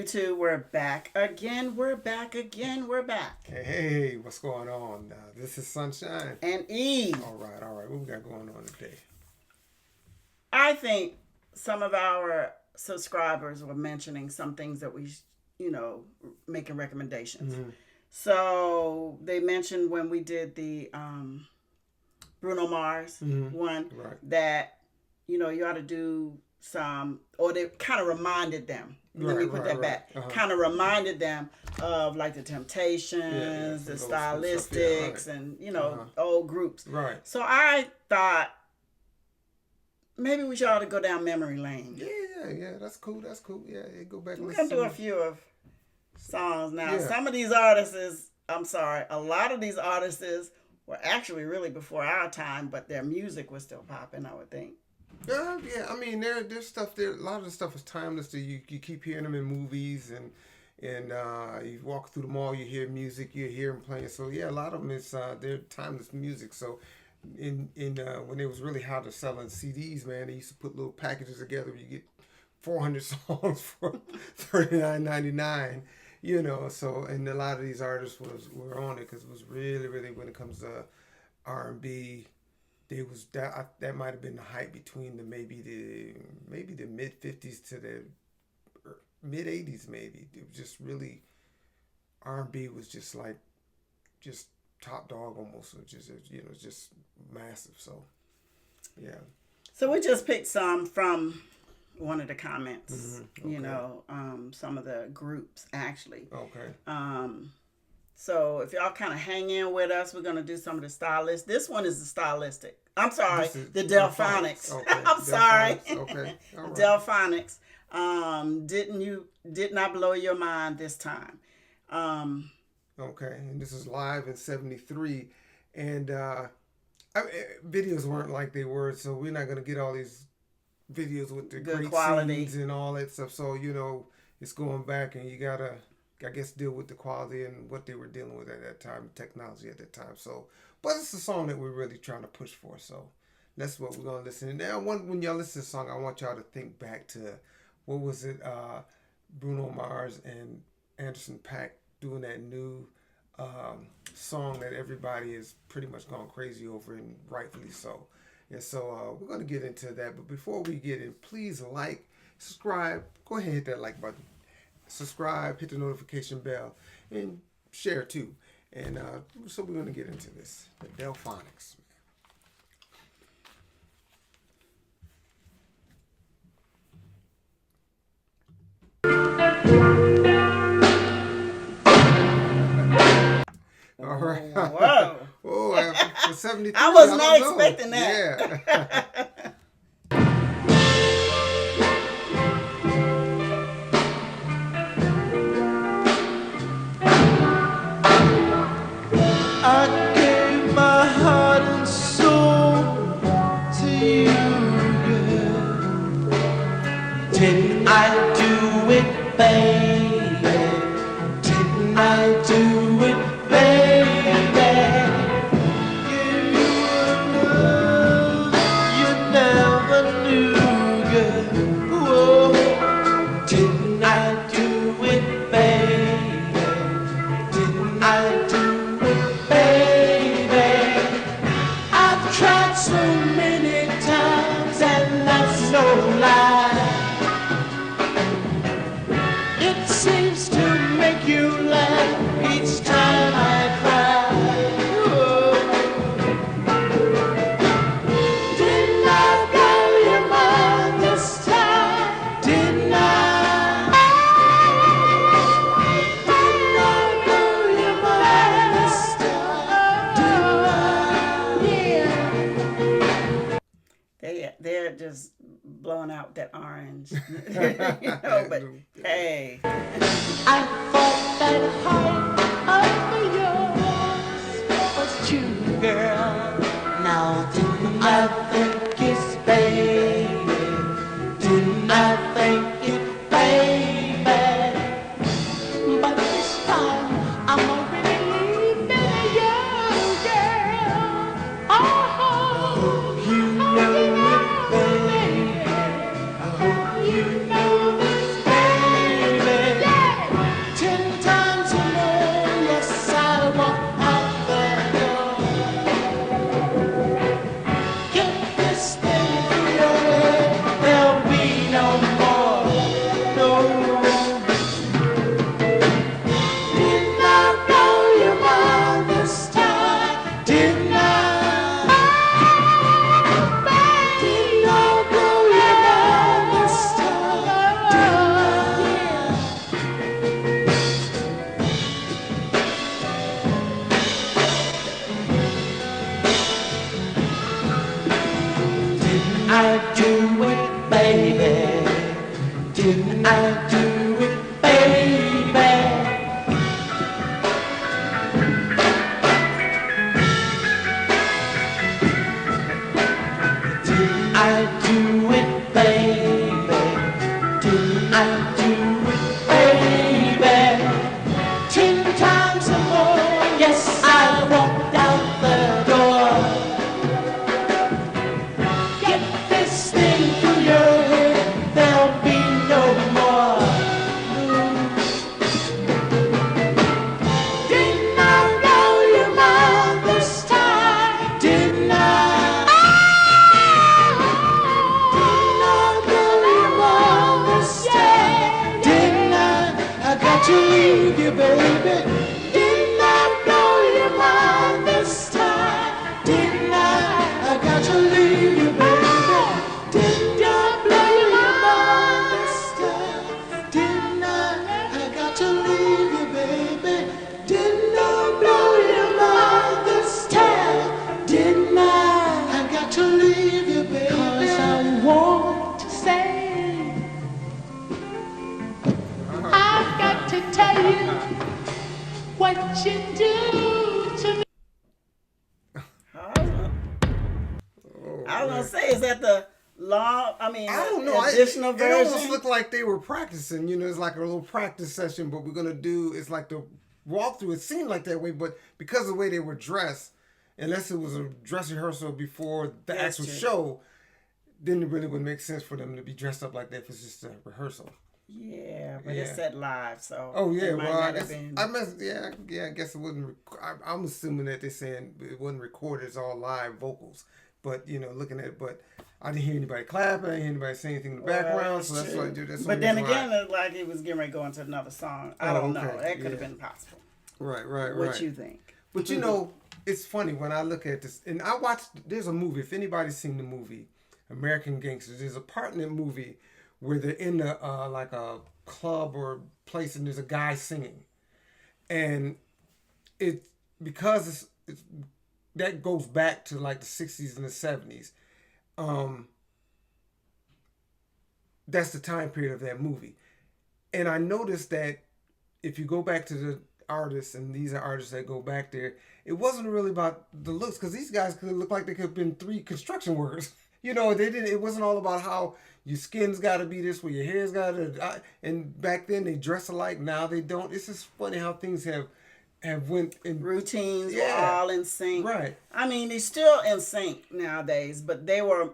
YouTube. We're back again. We're back again. We're back. Hey, what's going on? This is Sunshine. And Eve. All right. What we got going on today? I think some of our subscribers were mentioning some things that we, making recommendations. Mm-hmm. So they mentioned when we did the Bruno Mars one that, you ought to do some, or they kind of reminded them. Let me put that back. Uh-huh. Kind of reminded them of like the Temptations, the Stylistics, and old groups. Right. So I thought maybe we ought to go down memory lane. Yeah. That's cool. Yeah, go back. We're gonna do a few of songs now. Yeah. Some of these artists, a lot of these artists were actually really before our time, but their music was still popping, I would think. Yeah. I mean, there's stuff there. A lot of the stuff is timeless. You keep hearing them in movies, and you walk through the mall, you hear music, you hear them playing. So yeah, a lot of them is they're timeless music. So in when it was really hot to selling CDs, man, they used to put little packages together. You get 400 songs for $39.99. So and a lot of these artists were on it because it was really when it comes to R&B. There was that might have been the hype between maybe the mid 50s to the mid 80s. Maybe it was just really R&B was just top dog almost, just massive. So yeah. So we just picked some from one of the comments. Mm-hmm. Okay. Some of the groups actually. Okay. So if y'all kind of hang in with us, we're going to do some of the stylists. This one is the stylistic. I'm sorry, the Delfonics. Okay. I'm sorry. Okay. All right. Delfonics. Did not blow your mind this time. Okay. And this is live in 73. And videos weren't like they were, so we're not going to get all these videos with the good great quality scenes and all that stuff. So, it's going back and you got to, I guess, deal with the quality and what they were dealing with at that time, technology at that time. So, but it's a song that we're really trying to push for. So that's what we're going to listen to. Now, when y'all listen to the song, I want y'all to think back to, what was it, Bruno Mars and Anderson .Paak doing that new song that everybody is pretty much gone crazy over, and rightfully so. And so we're going to get into that. But before we get in, please like, subscribe. Go ahead and hit that like button. Subscribe, hit the notification bell, and share too. And so we're going to get into this. The Delfonics. All right. Whoa. Oh, for 73. I was not expecting that. Yeah. I gave my heart and soul to you, girl. Didn't I do it, baby? Didn't I do it, baby? Give you a love you never knew, girl. Whoa. Didn't I do it, baby? Didn't I do so many times, and that's no lie. It seems to make you laugh each time I cry. Whoa. Didn't I blow your mind this time? Didn't I? Didn't I blow your mind this time? Didn't I? Yeah. They're just blowing out that orange. But hey. I thought that heart of yours was true, girl. Now didn't I think it's baby? Didn't I think it, baby? But this time I'm already leaving you, girl. Oh, you know it, baby. I hope you know this, baby. want some more. Yes, I walked out the door. Get this thing through your head, there'll be no more blues. Didn't I blow your mind this time? Didn't I? Didn't I blow your mind this time? Didn't I? I got to leave you, baby. Didn't I blow your mind this time? Didn't I? I got to leave you, baby. Didn't I blow your mind this time? Didn't I? I got to leave you, baby. Didn't I blow your mind this time? Didn't I? I got to leave you, baby. 'Cause I want to say, I've got to tell you what you do to me. I was gonna say, is that the long? I mean, I don't know. additional It version. almost looked like they were practicing. You know, it's like a little practice session. But we're gonna do. It's like the walkthrough. It seemed like that way, but because of the way they were dressed, unless it was a dress rehearsal before the That's actual true. show, then it really would make sense for them to be dressed up like that if it's just a rehearsal. Yeah, but Yeah. it's set live, so. Oh yeah, it might well, not have been. I guess it wasn't. I'm assuming that they're saying it wasn't recorded. It's all live vocals. But you know, looking at it, but I didn't hear anybody clapping. I didn't hear anybody saying anything in the background. So that's true. what I do. That's But the then reason why- again, it's like he was getting ready to go into another song. I Oh, don't know. okay, That could have yeah. been possible. right, right. What you think? But you know, it's funny when I look at this, and I watched. There's a movie. If anybody's seen the movie American Gangsters, there's a part in that movie where they're in the like a club or place, and there's a guy singing, and it because it's that goes back to like the 60s and the 70s. That's the time period of that movie, and I noticed that if you go back to the artists, and these are artists that go back there, it wasn't really about the looks, because these guys could look like they could have been 3 construction workers. You know, they didn't. It wasn't all about how your skin's got to be this way, your hair's got to. And back then they dress alike. Now they don't. It's just funny how things have went in. Routines were Yeah. all in sync. Right. I mean, they're still in sync nowadays, but they were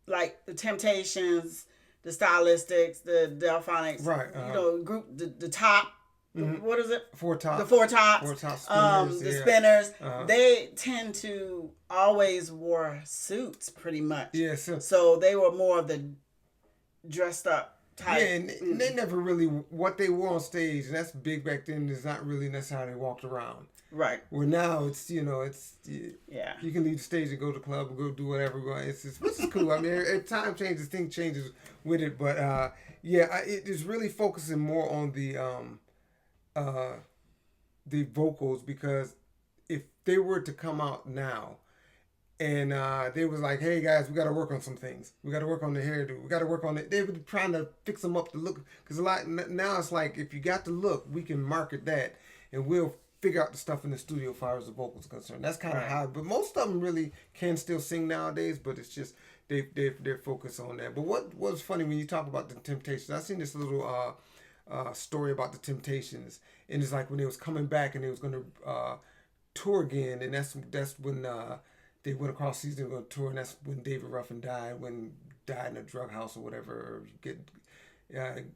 like the Temptations, the Stylistics, the Delfonics. Right, You know, group the top. What is it? Four Tops. The Four Tops. Four Tops Spinners, the yeah. Spinners. Uh-huh. They tend to always wore suits, pretty much. Yeah. So they were more of the dressed up type. Yeah, and they never really what they wore on stage, and that's big back then. Is not really necessarily how they walked around. Right. Where now it's Yeah. you can leave the stage and go to the club and go do whatever. It's just, which is cool. I mean, at time changes, thing changes with it, but it is really focusing more on the vocals, because if they were to come out now and they was like, hey guys, we got to work on some things. We got to work on the hairdo. We got to work on it. They were trying to fix them up to look, because a lot now it's like, if you got the look, we can market that and we'll figure out the stuff in the studio as far as the vocals are concerned. That's kind of how, but most of them really can still sing nowadays, but it's just they're focused on that. But what was funny when you talk about the Temptations, I seen this little story about the Temptations, and it's like when they was coming back and they was going to tour again, and that's when they went across seas and going to tour, and that's when David Ruffin died in a drug house or whatever, or get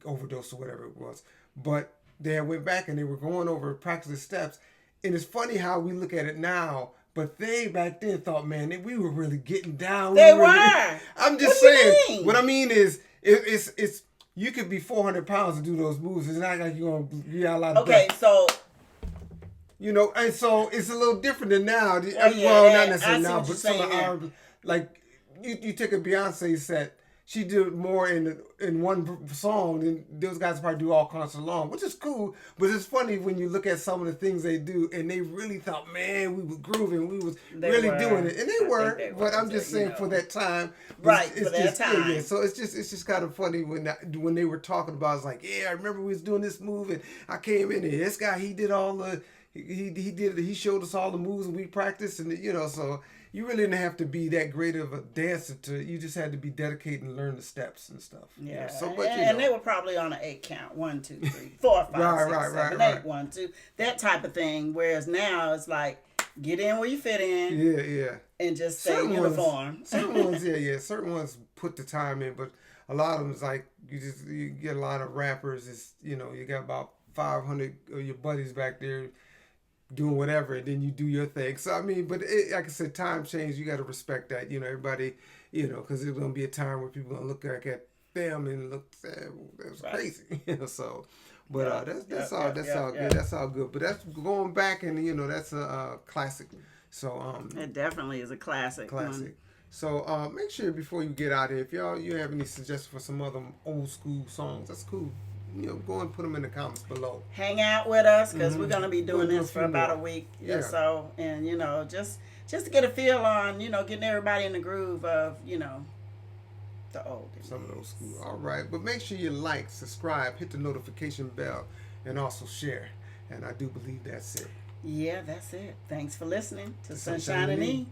overdose or whatever it was. But they went back and they were going over practice steps, and it's funny how we look at it now. But they back then thought, man, we were really getting down. They were. I'm just What do you saying. mean? What I mean is, it's you could be 400 pounds to do those moves. It's not like you're gonna be a lot of Okay, breath. so You know, and so it's a little different than now. yeah, Well, not I necessarily see now, what but you're some of saying, our, like, you take a Beyonce set, she did more in one song than those guys probably do all concert long, which is cool. But it's funny when you look at some of the things they do, and they really thought, man, we was grooving, we was They really were. doing it, and I they were. think they But were, I'm just so, saying you for know. that time, Right, it's for that just, yeah, time. yeah. So it's just kind of funny when they were talking about, it's like, yeah, I remember we was doing this move, and I came in here. This guy, he did all the. he showed us all the moves and we practiced, and you know, so you really didn't have to be that great of a dancer you just had to be dedicated and learn the steps and stuff. Yeah. You know, so but and they were probably on an 8 count. 1, 2, 3, 4, 5, Right, 6, right, 7, right. 8, 1, 2. That type of thing. Whereas now it's like get in where you fit in. Yeah. And just stay uniform. Certain ones, yeah. Certain ones put the time in, but a lot of them is like you get a lot of rappers. It's, you know, you got about 500 of your buddies back there doing whatever, and then you do your thing. So I mean, but like I said, time change. You got to respect that. You know, everybody. You know, because there's gonna be a time where people gonna look back at them and look, that was crazy. You know, so. But that's all good. That's all good. But that's going back, and you know, that's a classic. So it definitely is a classic. One. So make sure before you get out here, if you have any suggestions for some other old school songs, that's cool. You know, go and put them in the comments below. Hang out with us because we're gonna be doing this for about more. a week or so, and you know, just to get a feel on, you know, getting everybody in the groove of, you know, the old. Some of those school. All right, but make sure you like, subscribe, hit the notification bell, and also share. And I do believe that's it. Yeah, that's it. Thanks for listening to Sunshine and E.